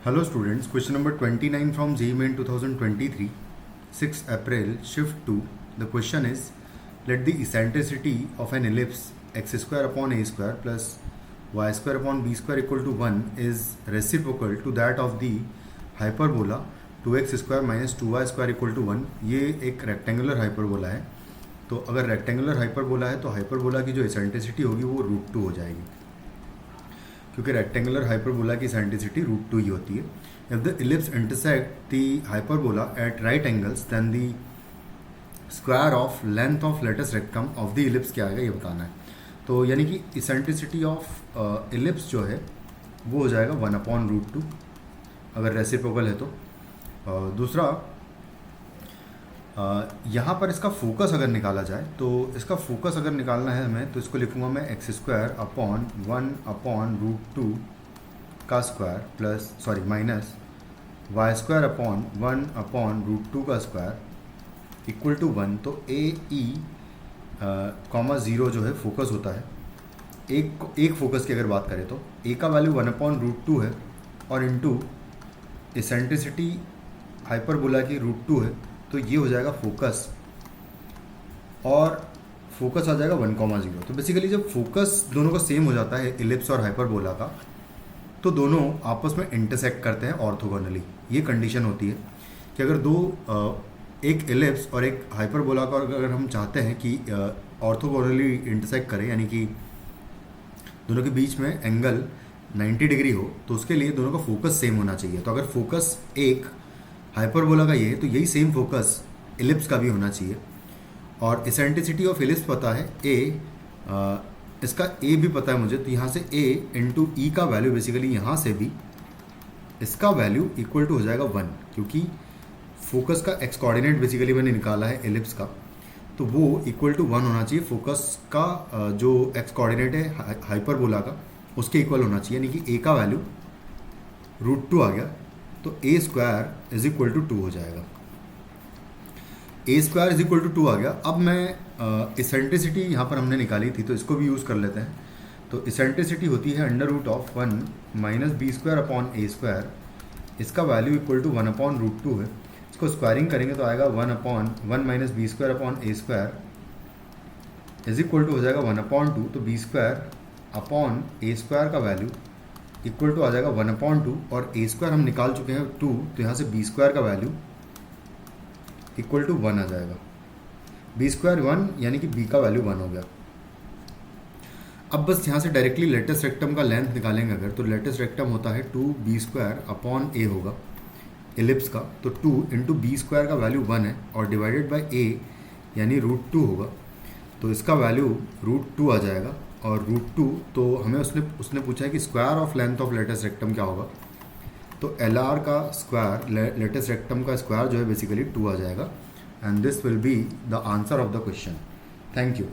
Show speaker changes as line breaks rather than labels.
Hello students, question number 29 from JEE Main 2023, 6 April, shift 2. The question is, let the eccentricity of an ellipse x square upon a square plus y square upon b square equal to 1 is reciprocal to that of the hyperbola 2x square minus 2y square equal to 1. ये एक rectangular hyperbola है. तो अगर rectangular hyperbola है तो hyperbola की जो eccentricity होगी वो √2 हो जाएगी, क्योंकि रेक्टेंगुलर हाइपरबोला की इसेंट्रिसिटी √2 ही होती है. If the ellipse intersect the hyperbola at right angles then the square of length of latus rectum of the ellipse क्या आएगा ये बताना है. तो यानी कि इसेंट्रिसिटी ऑफ इलिप्स जो है वो हो जाएगा 1/√2 अगर रेसिप्रोकल है तो. दूसरा, यहाँ पर इसका फोकस अगर निकाला जाए तो इसका फोकस अगर निकालना है हमें तो इसको लिखूँगा मैं x² अपॉन 1/√2 का square plus minus y² upon 1/√2 का स्क्वायर इक्वल टू 1. तो AE, 0 जो है फोकस होता है. एक फोकस की अगर बात करें तो A का वैल्यू 1/√2 है और इनटू इसेंट्रिसिटी हाइपरबोला की √2 है, तो ये हो जाएगा फोकस और फोकस आ जाएगा 1,0. तो बेसिकली जब फोकस दोनों का सेम हो जाता है इलिप्स और हाइपरबोला का, तो दोनों आपस में इंटरसेक्ट करते हैं ऑर्थोगोनली. ये कंडीशन होती है कि अगर एक इलिप्स और एक हाइपरबोला का अगर हम चाहते हैं कि ऑर्थोगोनली इंटरसेक्ट करें, यानी कि दोनों के बीच में एंगल 90 डिग्री हो, तो उसके लिए दोनों का फोकस सेम होना चाहिए. तो अगर फोकस एक हाइपरबोला का ये है तो यही सेम फोकस इलिप्स का भी होना चाहिए. और इसेंट्रिसिटी ऑफ इलिप्स पता है A, इसका A भी पता है मुझे, तो यहाँ से A इंटू E का वैल्यू बेसिकली यहाँ से भी इसका वैल्यू इक्वल टू हो जाएगा 1, क्योंकि फोकस का एक्स कोऑर्डिनेट बेसिकली मैंने निकाला है इलिप्स का, तो वो इक्वल टू 1 होना चाहिए. फोकस का जो एक्स कोऑर्डिनेट है हाइपरबोला का उसके इक्वल होना चाहिए, यानी कि A का वैल्यू √2 आ गया, तो A² इज इक्वल टू 2 हो जाएगा. A² इज इक्वल टू 2 आ गया. अब मैं इसेंट्रिसिटी यहाँ पर हमने निकाली थी तो इसको भी यूज़ कर लेते हैं. तो इसेंट्रिसिटी होती है √1 माइनस b² अपॉन a². इसका वैल्यू इक्वल टू 1/√2 है. इसको स्क्वायरिंग करेंगे तो आएगा 1/1 minus b² upon a² is equal to हो जाएगा 1/2. तो b² अपॉन a² का वैल्यू इक्वल टू आ जाएगा 1/2 और a² हम निकाल चुके हैं 2, तो यहाँ से b² का वैल्यू इक्वल टू 1 आ जाएगा. b² 1 यानी कि b का वैल्यू 1 हो गया. अब बस यहाँ से डायरेक्टली लेटेस्ट रेक्टम का लेंथ निकालेंगे अगर, तो लेटेस्ट रेक्टम होता है 2b² अपॉन a होगा इलिप्स का. तो 2 इंटू b² का वैल्यू 1 है और डिवाइडेड बाई a यानी √2 होगा, तो इसका वैल्यू √2 आ जाएगा. और √2 तो हमें उसने पूछा है कि square of length of latus rectum क्या होगा, तो LR का स्क्वायर, लेटेस्ट रेक्टम का स्क्वायर जो है बेसिकली 2 आ जाएगा. And this will be the answer of the question. Thank you.